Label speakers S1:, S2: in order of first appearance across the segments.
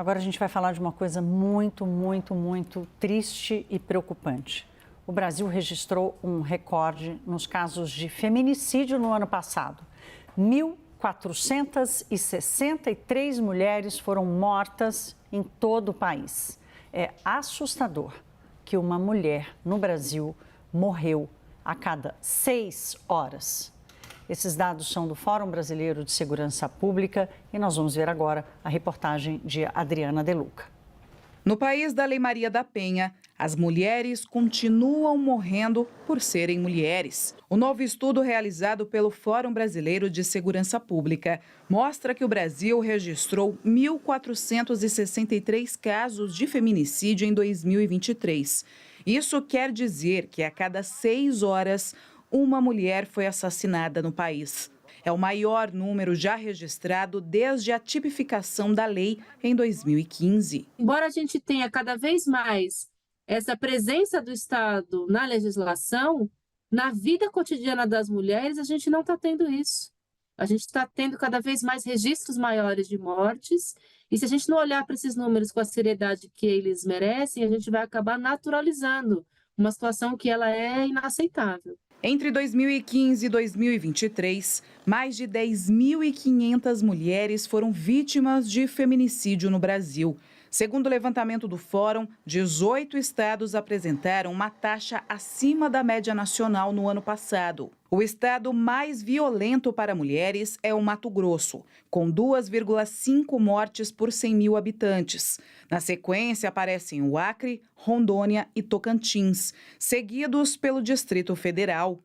S1: Agora a gente vai falar de uma coisa muito, muito, muito triste e preocupante. O Brasil registrou um recorde nos casos de feminicídio no ano passado. 1.463 mulheres foram mortas em todo o país. É assustador que uma mulher no Brasil morreu a cada 6 horas. Esses dados são do Fórum Brasileiro de Segurança Pública e nós vamos ver agora a reportagem de Adriana De Luca.
S2: No país da Lei Maria da Penha, as mulheres continuam morrendo por serem mulheres. O novo estudo realizado pelo Fórum Brasileiro de Segurança Pública mostra que o Brasil registrou 1.463 casos de feminicídio em 2023. Isso quer dizer que a cada 6 horas, uma mulher foi assassinada no país. É o maior número já registrado desde a tipificação da lei em 2015.
S3: Embora a gente tenha cada vez mais essa presença do Estado na legislação, na vida cotidiana das mulheres, a gente não está tendo isso. A gente está tendo cada vez mais registros maiores de mortes, e se a gente não olhar para esses números com a seriedade que eles merecem, a gente vai acabar naturalizando uma situação que ela é inaceitável.
S2: Entre 2015 e 2023, mais de 10.500 mulheres foram vítimas de feminicídio no Brasil. Segundo o levantamento do Fórum, 18 estados apresentaram uma taxa acima da média nacional no ano passado. O estado mais violento para mulheres é o Mato Grosso, com 2,5 mortes por 100 mil habitantes. Na sequência, aparecem o Acre, Rondônia e Tocantins, seguidos pelo Distrito Federal.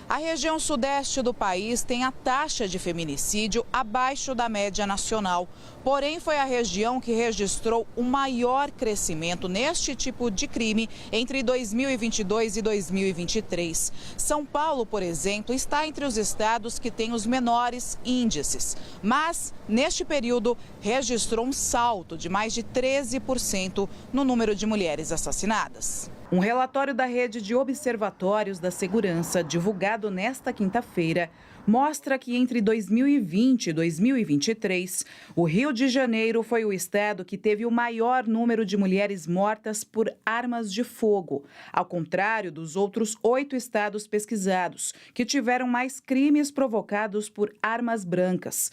S2: A região sudeste do país tem a taxa de feminicídio abaixo da média nacional. Porém, foi a região que registrou o maior crescimento neste tipo de crime entre 2022 e 2023. São Paulo, por exemplo, está entre os estados que têm os menores índices. Mas, neste período, registrou um salto de mais de 13% no número de mulheres assassinadas. Um relatório da Rede de Observatórios da Segurança, divulgado nesta quinta-feira, mostra que entre 2020 e 2023, o Rio de Janeiro foi o estado que teve o maior número de mulheres mortas por armas de fogo, ao contrário dos outros 8 estados pesquisados, que tiveram mais crimes provocados por armas brancas.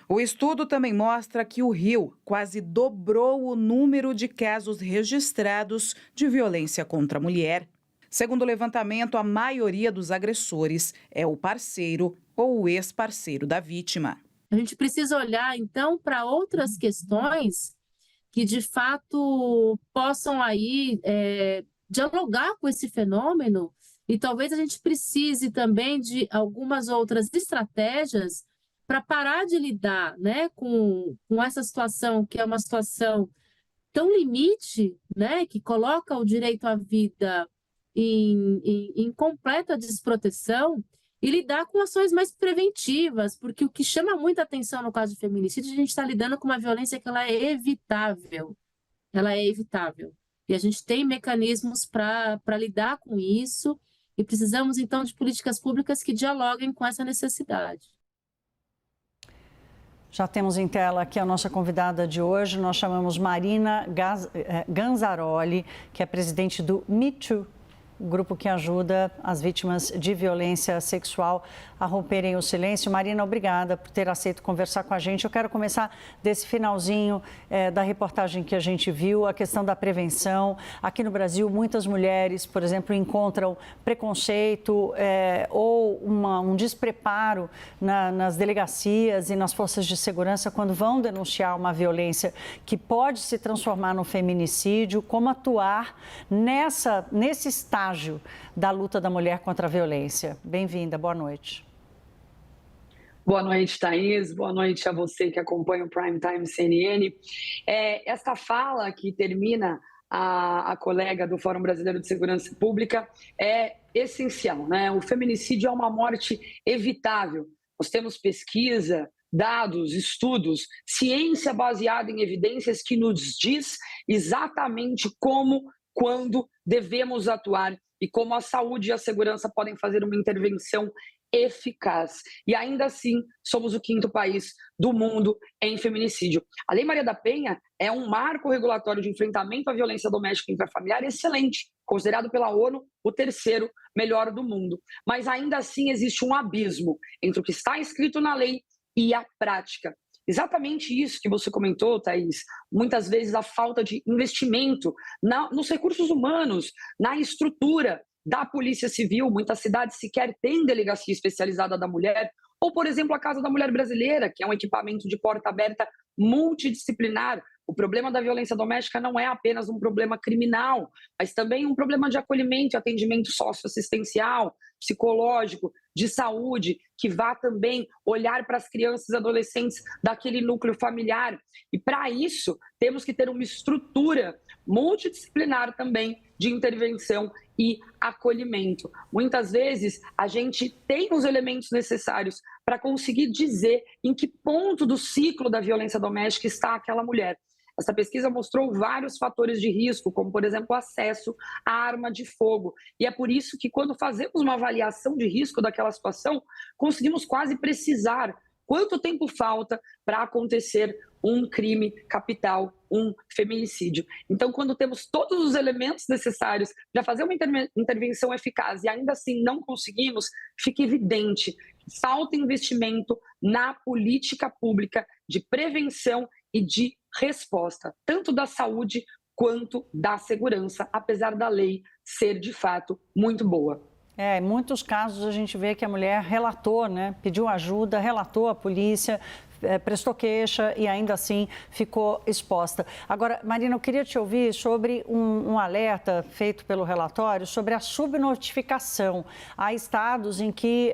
S2: O estudo também mostra que o Rio quase dobrou o número de casos registrados de violência contra a mulher. Segundo o levantamento, a maioria dos agressores é o parceiro ou o ex-parceiro da vítima.
S3: A gente precisa olhar, então, para outras questões que, de fato, possam aí dialogar com esse fenômeno, e talvez a gente precise também de algumas outras estratégias para parar de lidar, né, com essa situação, que é uma situação tão limite, né, que coloca o direito à vida em completa desproteção, e lidar com ações mais preventivas, porque o que chama muita atenção no caso de feminicídio, a gente está lidando com uma violência que ela é evitável. Ela é evitável. E a gente tem mecanismos para lidar com isso, e precisamos, então, de políticas públicas que dialoguem com essa necessidade.
S1: Já temos em tela aqui a nossa convidada de hoje. Nós chamamos Marina Ganzaroli, que é presidente do Me Too, grupo que ajuda as vítimas de violência sexual a romperem o silêncio. Marina, obrigada por ter aceito conversar com a gente. Eu quero começar desse finalzinho da reportagem que a gente viu, a questão da prevenção. Aqui no Brasil, muitas mulheres, por exemplo, encontram preconceito ou um despreparo nas delegacias e nas forças de segurança quando vão denunciar uma violência que pode se transformar no feminicídio. Como atuar nesse estágio da luta da mulher contra a violência? Bem-vinda, boa noite.
S4: Boa noite, Thaís. Boa noite a você que acompanha o Prime Time CNN. Esta fala que termina a colega do Fórum Brasileiro de Segurança Pública é essencial, né? O feminicídio é uma morte evitável. Nós temos pesquisa, dados, estudos, ciência baseada em evidências que nos diz exatamente como, quando devemos atuar e como a saúde e a segurança podem fazer uma intervenção eficaz. E ainda assim, somos o 5º país do mundo em feminicídio. A Lei Maria da Penha é um marco regulatório de enfrentamento à violência doméstica e intrafamiliar excelente, considerado pela ONU o 3º melhor do mundo. Mas ainda assim existe um abismo entre o que está escrito na lei e a prática. Exatamente isso que você comentou, Thaís. Muitas vezes a falta de investimento nos recursos humanos, na estrutura da Polícia Civil. Muitas cidades sequer têm delegacia especializada da mulher. Ou, por exemplo, a Casa da Mulher Brasileira, que é um equipamento de porta aberta multidisciplinar. O problema da violência doméstica não é apenas um problema criminal, mas também um problema de acolhimento e atendimento socioassistencial, psicológico, de saúde, que vá também olhar para as crianças e adolescentes daquele núcleo familiar. E para isso, temos que ter uma estrutura multidisciplinar também de intervenção e acolhimento. Muitas vezes, a gente tem os elementos necessários para conseguir dizer em que ponto do ciclo da violência doméstica está aquela mulher. Essa pesquisa mostrou vários fatores de risco, como, por exemplo, o acesso à arma de fogo. E é por isso que, quando fazemos uma avaliação de risco daquela situação, conseguimos quase precisar quanto tempo falta para acontecer um crime capital, um feminicídio. Então, quando temos todos os elementos necessários para fazer uma intervenção eficaz e ainda assim não conseguimos, fica evidente que falta investimento na política pública de prevenção e de resposta, tanto da saúde quanto da segurança, apesar da lei ser, de fato, muito boa.
S1: Em muitos casos a gente vê que a mulher relatou, né? Pediu ajuda, relatou à polícia, prestou queixa e ainda assim ficou exposta. Agora, Marina, eu queria te ouvir sobre um alerta feito pelo relatório sobre a subnotificação. Há estados em que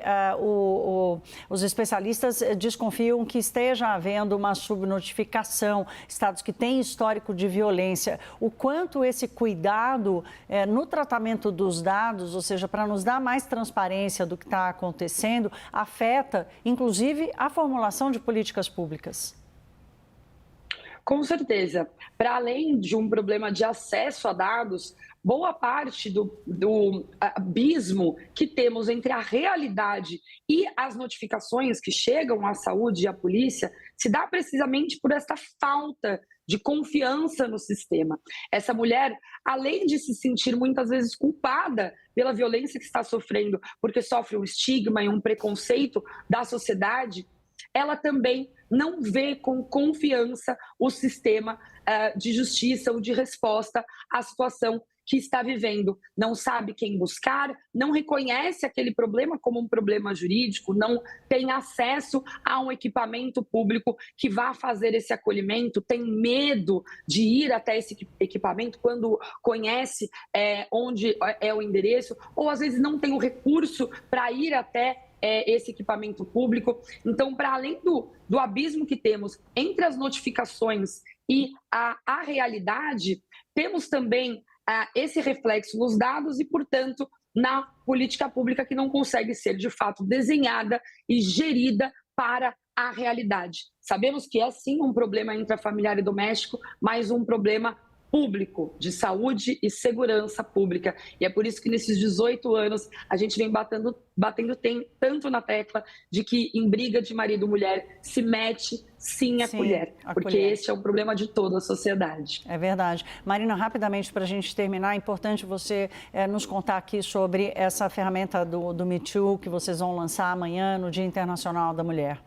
S1: os especialistas desconfiam que esteja havendo uma subnotificação, estados que têm histórico de violência. O quanto esse cuidado no tratamento dos dados, ou seja, para nos dar mais transparência do que está acontecendo, afeta, inclusive, a formulação de políticas públicas?
S4: Com certeza. Para além de um problema de acesso a dados, boa parte do abismo que temos entre a realidade e as notificações que chegam à saúde e à polícia se dá precisamente por esta falta de confiança no sistema. Essa mulher, além de se sentir muitas vezes culpada pela violência que está sofrendo, porque sofre um estigma e um preconceito da sociedade, ela também não vê com confiança o sistema de justiça ou de resposta à situação que está vivendo. Não sabe quem buscar, não reconhece aquele problema como um problema jurídico, não tem acesso a um equipamento público que vá fazer esse acolhimento, tem medo de ir até esse equipamento quando conhece onde é o endereço, ou às vezes não tem o recurso para ir até esse equipamento público. Então, para além do abismo que temos entre as notificações e a realidade, temos também esse reflexo nos dados e, portanto, na política pública que não consegue ser, de fato, desenhada e gerida para a realidade. Sabemos que é, sim, um problema intrafamiliar e doméstico, mas um problema público, de saúde e segurança pública. E é por isso que nesses 18 anos a gente vem batendo tanto na tecla de que em briga de marido e mulher se mete sim a colher, porque esse é um problema de toda a sociedade.
S1: É verdade. Marina, rapidamente para a gente terminar, é importante você nos contar aqui sobre essa ferramenta do Me Too que vocês vão lançar amanhã no Dia Internacional da Mulher.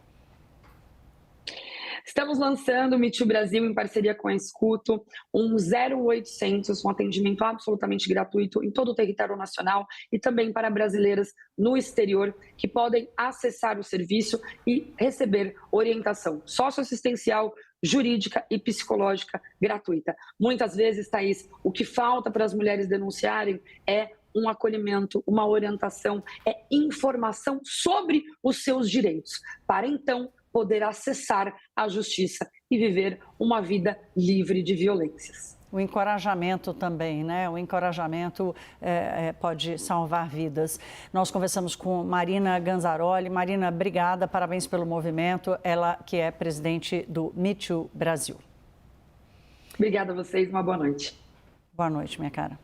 S4: Estamos lançando o Me Too Brasil em parceria com a Escuto, um 0800, um atendimento absolutamente gratuito em todo o território nacional e também para brasileiras no exterior que podem acessar o serviço e receber orientação socioassistencial, jurídica e psicológica gratuita. Muitas vezes, Thaís, o que falta para as mulheres denunciarem é um acolhimento, uma orientação, é informação sobre os seus direitos, para então poder acessar a justiça e viver uma vida livre de violências.
S1: O encorajamento também, né? O encorajamento pode salvar vidas. Nós conversamos com Marina Ganzaroli. Marina, obrigada, parabéns pelo movimento. Ela que é presidente do Me Too Brasil.
S4: Obrigada a vocês, uma boa noite.
S1: Boa noite, minha cara.